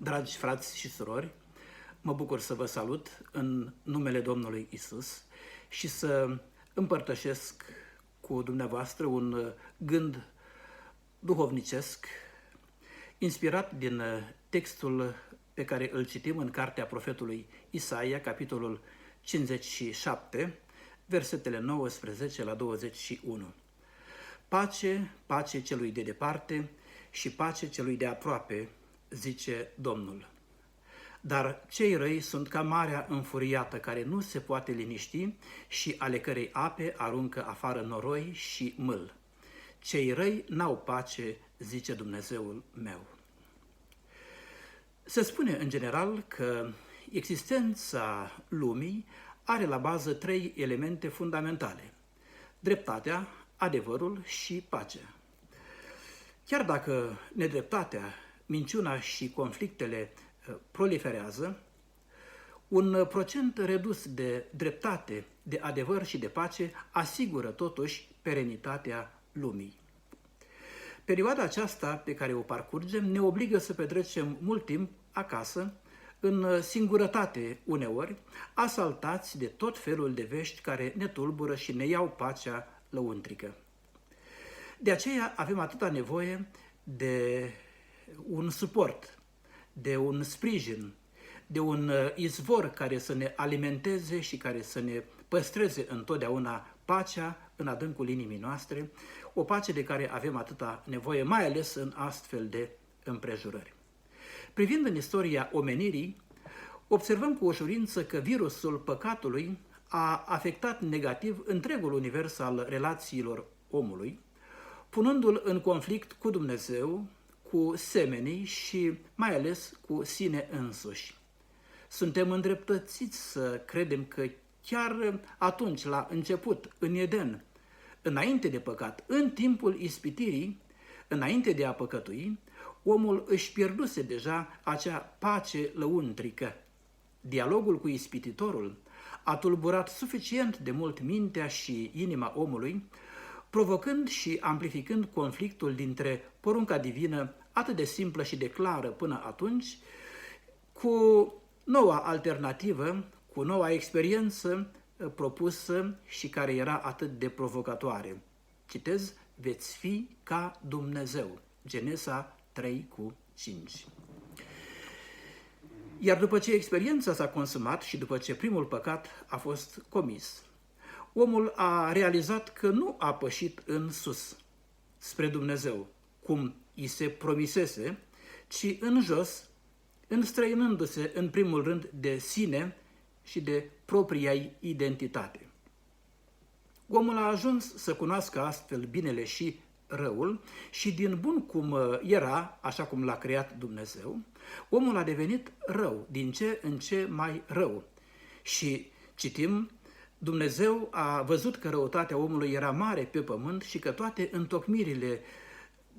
Dragi frați și surori, mă bucur să vă salut în numele Domnului Isus și să împărtășesc cu dumneavoastră un gând duhovnicesc inspirat din textul pe care îl citim în cartea profetului Isaia, capitolul 57, versetele 19 la 21. Pace, pace celui de departe și pace celui de aproape, zice Domnul. Dar cei răi sunt ca marea înfuriată care nu se poate liniști și ale cărei ape aruncă afară noroi și mâl. Cei răi n-au pace, zice Dumnezeul meu. Se spune în general că existența lumii are la bază trei elemente fundamentale: dreptatea, adevărul și pacea. Chiar dacă nedreptatea, minciuna și conflictele proliferează, un procent redus de dreptate, de adevăr și de pace asigură totuși perenitatea lumii. Perioada aceasta pe care o parcurgem ne obligă să petrecem mult timp acasă, în singurătate uneori, asaltați de tot felul de vești care ne tulbură și ne iau pacea lăuntrică. De aceea avem atâta nevoie de un suport, de un sprijin, de un izvor care să ne alimenteze și care să ne păstreze întotdeauna pacea în adâncul inimii noastre, o pace de care avem atâta nevoie, mai ales în astfel de împrejurări. Privind în istoria omenirii, observăm cu ușurință că virusul păcatului a afectat negativ întregul univers al relațiilor omului, punându-l în conflict cu Dumnezeu, cu semenii și mai ales cu sine însuși. Suntem îndreptățiți să credem că chiar atunci, la început, în Eden, înainte de păcat, în timpul ispitirii, înainte de a păcătui, omul își pierduse deja acea pace lăuntrică. Dialogul cu ispititorul a tulburat suficient de mult mintea și inima omului, provocând și amplificând conflictul dintre porunca divină, atât de simplă și de clară până atunci, cu noua alternativă, cu noua experiență propusă și care era atât de provocatoare. Citez: veți fi ca Dumnezeu. Genesa 3:5. Iar după ce experiența s-a consumat și după ce primul păcat a fost comis, omul a realizat că nu a pășit în sus, spre Dumnezeu, cum i se promisese, ci în jos, înstrăinându-se în primul rând de sine și de propria identitate. Omul a ajuns să cunoască astfel binele și răul și din bun cum era, așa cum l-a creat Dumnezeu, omul a devenit rău, din ce în ce mai rău. Și citim: Dumnezeu a văzut că răutatea omului era mare pe pământ și că toate întocmirile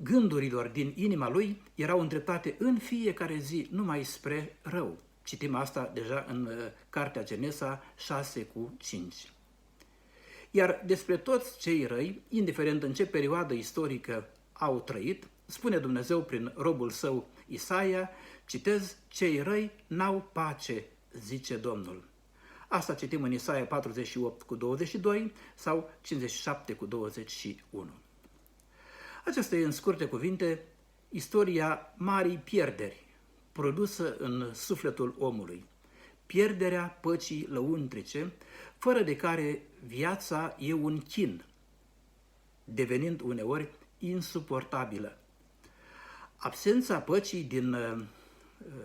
gândurilor din inima lui erau îndreptate în fiecare zi numai spre rău. Citim asta deja în cartea Genesa 6:5. Iar despre toți cei răi, indiferent în ce perioadă istorică au trăit, spune Dumnezeu prin robul său Isaia, citez: cei răi n-au pace, zice Domnul. Asta citim în Isaia 48:22 sau 57:21. Aceasta e, în scurte cuvinte, istoria marii pierderi produsă în sufletul omului. Pierderea păcii lăuntrice, fără de care viața e un chin, devenind uneori insuportabilă. Absența păcii din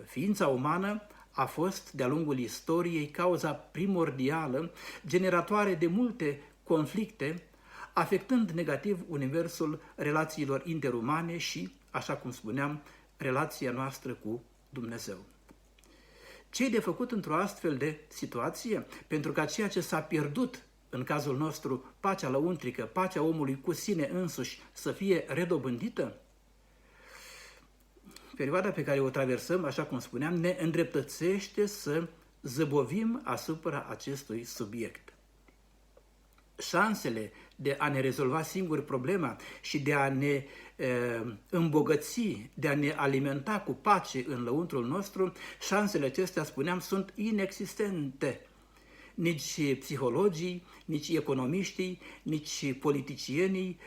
ființa umană a fost, de-a lungul istoriei, cauza primordială, generatoare de multe conflicte, afectând negativ universul relațiilor interumane și, așa cum spuneam, relația noastră cu Dumnezeu. Ce-i de făcut într-o astfel de situație pentru ca ceea ce s-a pierdut, în cazul nostru, pacea lăuntrică, pacea omului cu sine însuși, să fie redobândită? Perioada pe care o traversăm, așa cum spuneam, ne îndreptățește să zăbovim asupra acestui subiect. șansele de a ne rezolva singuri problema și de a ne îmbogăți, de a ne alimenta cu pace în lăuntrul nostru, șansele acestea, spuneam, sunt inexistente. Nici psihologii, nici economiștii, nici politicienii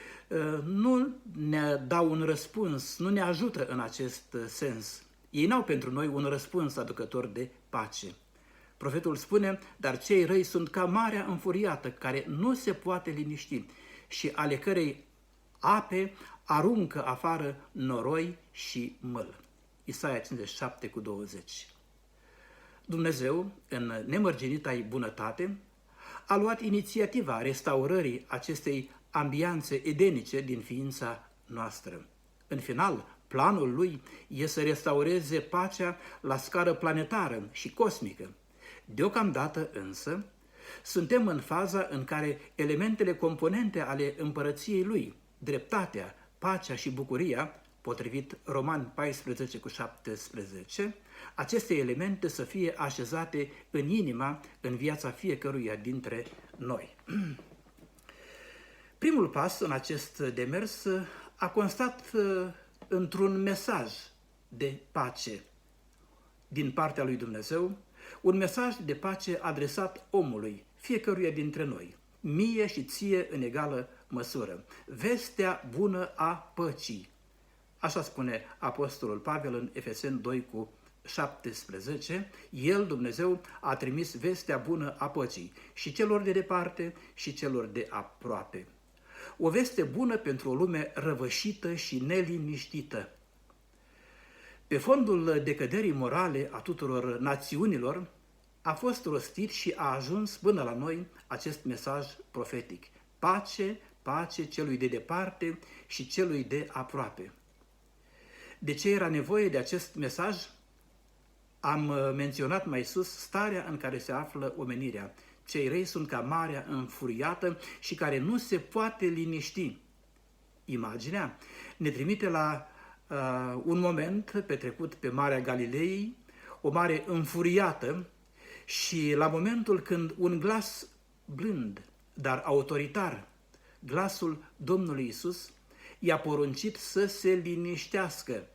nu ne dau un răspuns, nu ne ajută în acest sens. Ei n-au pentru noi un răspuns aducător de pace. Profetul spune, dar cei răi sunt ca marea înfuriată, care nu se poate liniști și ale cărei ape aruncă afară noroi și măl. Isaia 57:20. Dumnezeu, în nemărginita-i bunătate, a luat inițiativa restaurării acestei ambianțe edenice din ființa noastră. În final, planul lui e să restaureze pacea la scară planetară și cosmică. Deocamdată însă, suntem în faza în care elementele componente ale împărăției lui, dreptatea, pacea și bucuria, potrivit Romani 14:17, aceste elemente să fie așezate în inima, în viața fiecăruia dintre noi. Primul pas în acest demers a constat într-un mesaj de pace din partea lui Dumnezeu, un mesaj de pace adresat omului, fiecăruia dintre noi, mie și ție în egală măsură. Vestea bună a păcii. Așa spune Apostolul Pavel în Efeseni 2:17, El, Dumnezeu, a trimis vestea bună a păcii și celor de departe și celor de aproape. O veste bună pentru o lume răvășită și neliniștită. Pe fondul decăderii morale a tuturor națiunilor, a fost rostit și a ajuns până la noi acest mesaj profetic. Pace, pace celui de departe și celui de aproape. De ce era nevoie de acest mesaj? Am menționat mai sus starea în care se află omenirea. Cei răi sunt ca marea înfuriată și care nu se poate liniști. Imaginea ne trimite la un moment petrecut pe Marea Galilei, o mare înfuriată, și la momentul când un glas blând, dar autoritar, glasul Domnului Isus, i-a poruncit să se liniștească.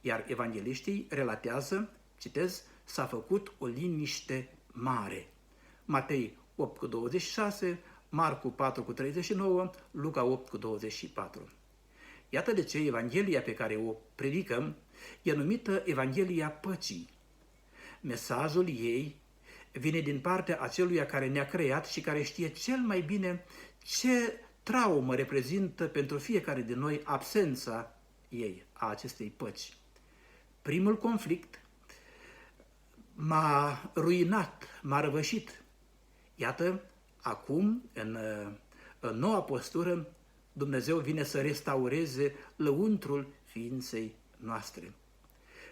Iar evangeliștii relatează, citez, s-a făcut o liniște mare. Matei 8:26, Marcu 4:39, Luca 8:24. Iată de ce Evanghelia pe care o predicăm e numită Evanghelia Păcii. Mesajul ei vine din partea aceluia care ne-a creat și care știe cel mai bine ce traumă reprezintă pentru fiecare din noi absența ei, a acestei păci. Primul conflict m-a ruinat, m-a răvășit. Iată, acum, în noua postură, Dumnezeu vine să restaureze lăuntrul ființei noastre.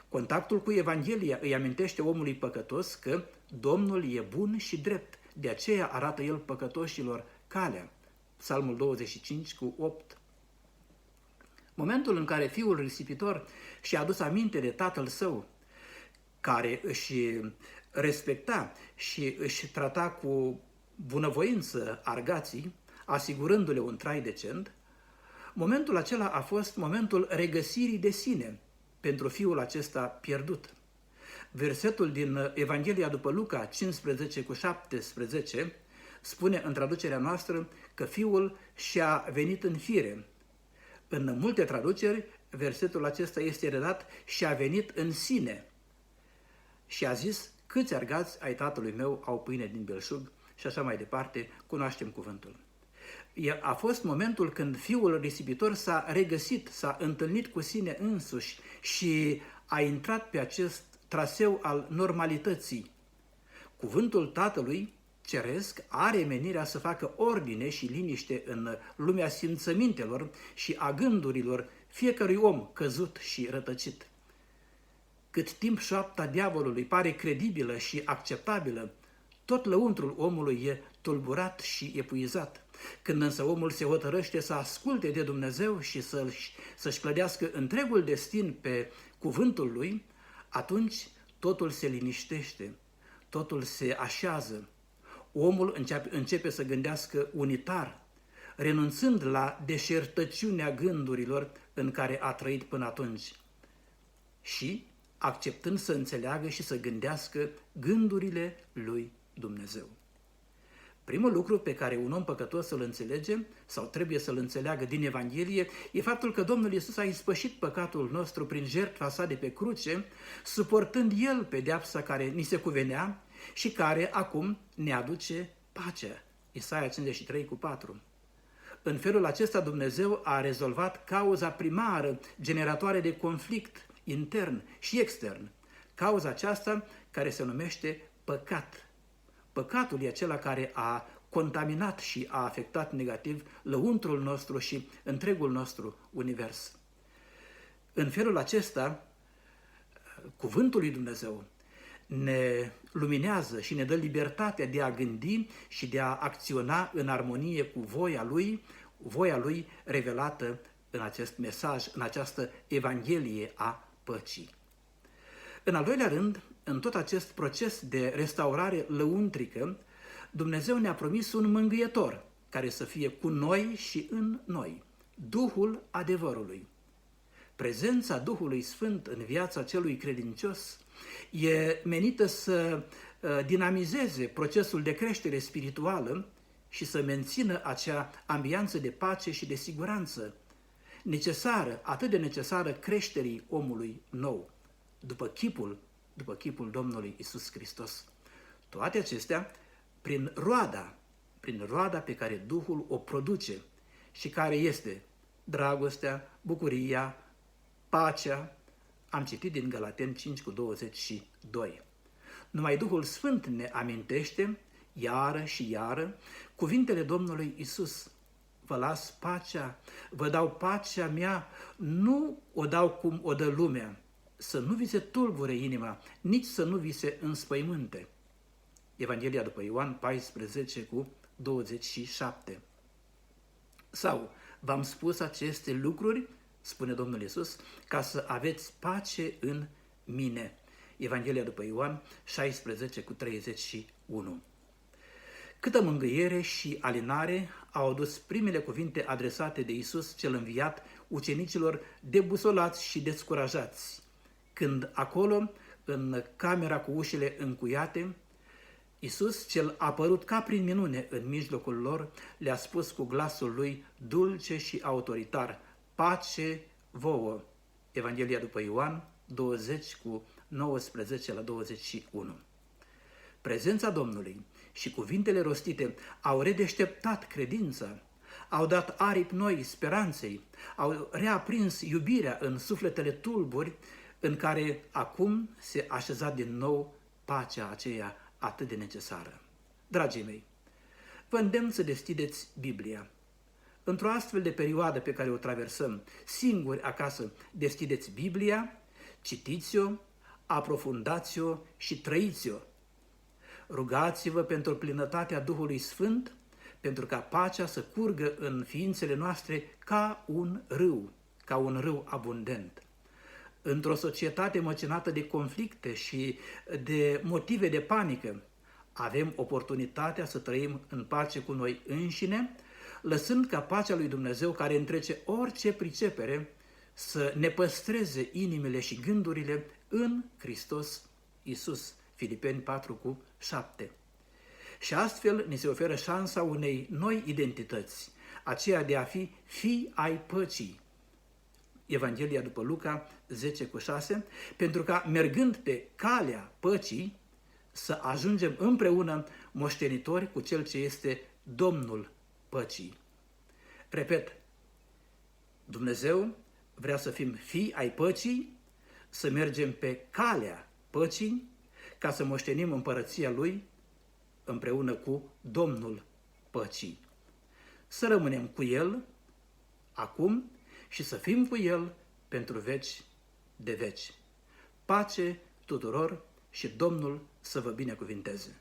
Contactul cu Evanghelia îi amintește omului păcătos că Domnul e bun și drept, de aceea arată El păcătoșilor calea. Psalmul 25:8. Momentul în care fiul risipitor și-a adus aminte de tatăl său, care își respecta și își trata cu bunăvoință argații, asigurându-le un trai decent, momentul acela a fost momentul regăsirii de sine pentru fiul acesta pierdut. Versetul din Evanghelia după Luca 15:17 spune în traducerea noastră că fiul și-a venit în fire. În multe traduceri, versetul acesta este redat și-a venit în sine și a zis, câți argați ai tatălui meu au pâine din belșug și așa mai departe, cunoaștem cuvântul. A fost momentul când fiul risipitor s-a regăsit, s-a întâlnit cu sine însuși și a intrat pe acest traseu al normalității. Cuvântul Tatălui Ceresc are menirea să facă ordine și liniște în lumea simțămintelor și a gândurilor fiecărui om căzut și rătăcit. Cât timp șoapta diavolului pare credibilă și acceptabilă, tot lăuntrul omului e tulburat și epuizat. Când însă omul se hotărăște să asculte de Dumnezeu și să-și clădească întregul destin pe cuvântul lui, atunci totul se liniștește, totul se așează. omul începe să gândească unitar, renunțând la deșertăciunea gândurilor în care a trăit până atunci și acceptând să înțeleagă și să gândească gândurile lui Dumnezeu. Primul lucru pe care un om păcătos să-l înțelege sau trebuie să-l înțeleagă din Evanghelie e faptul că Domnul Iisus a ispășit păcatul nostru prin jertfa sa de pe cruce, suportând El pedeapsa care ni se cuvenea și care acum ne aduce pacea. Isaia 53:4. În felul acesta Dumnezeu a rezolvat cauza primară generatoare de conflict intern și extern. Cauza aceasta care se numește păcat. Păcatul e acela care a contaminat și a afectat negativ lăuntrul nostru și întregul nostru univers. În felul acesta, cuvântul lui Dumnezeu ne luminează și ne dă libertatea de a gândi și de a acționa în armonie cu voia Lui revelată în acest mesaj, în această Evanghelie a păcii. În al doilea rând, în tot acest proces de restaurare lăuntrică, Dumnezeu ne-a promis un mângâietor care să fie cu noi și în noi, Duhul adevărului. Prezența Duhului Sfânt în viața celui credincios e menită să dinamizeze procesul de creștere spirituală și să mențină acea ambianță de pace și de siguranță necesară, atât de necesară creșterii omului nou, după chipul Domnului Isus Hristos. Toate acestea prin roada pe care Duhul o produce și care este dragostea, bucuria, pacea. Am citit din Galateni 5:22. Numai Duhul Sfânt ne amintește iară și iară cuvintele Domnului Isus. Vă las pacea, vă dau pacea mea, nu o dau cum o dă lumea, să nu vi se tulbure inima, nici să nu vi se înspăimânte. Evanghelia după Ioan 14:27. Sau, v-am spus aceste lucruri, spune Domnul Iisus, ca să aveți pace în mine. Evanghelia după Ioan 16:31. Câtă mângâiere și alinare au adus primele cuvinte adresate de Iisus cel înviat ucenicilor debusolați și descurajați, când acolo, în camera cu ușile încuiate, Iisus, cel apărut ca prin minune în mijlocul lor, le-a spus cu glasul lui dulce și autoritar: pace vouă. Evanghelia după Ioan 20:19-21. Prezența Domnului și cuvintele rostite au redeșteptat credința, au dat aripi noi speranței, au reaprins iubirea în sufletele tulburi în care acum se așeza din nou pacea aceea atât de necesară. Dragii mei, vă îndemn să deschideți Biblia. Într-o astfel de perioadă pe care o traversăm, singuri acasă, deschideți Biblia, citiți-o, aprofundați-o și trăiți-o. Rugați-vă pentru plinătatea Duhului Sfânt, pentru ca pacea să curgă în ființele noastre ca un râu abundent. Într-o societate măcinată de conflicte și de motive de panică, avem oportunitatea să trăim în pace cu noi înșine, lăsând ca pacea lui Dumnezeu, care întrece orice pricepere, să ne păstreze inimile și gândurile în Hristos Iisus. Filipeni 4:7. Și astfel ni se oferă șansa unei noi identități, aceea de a fi fii ai păcii. Evanghelia după Luca 10:6, pentru ca, mergând pe calea păcii, să ajungem împreună moștenitori cu Cel ce este Domnul păcii. Repet, Dumnezeu vrea să fim fii ai păcii, să mergem pe calea păcii, ca să moștenim împărăția Lui împreună cu Domnul păcii. Să rămânem cu El acum și să fim cu El pentru veci de veci. Pace tuturor și Domnul să vă binecuvinteze!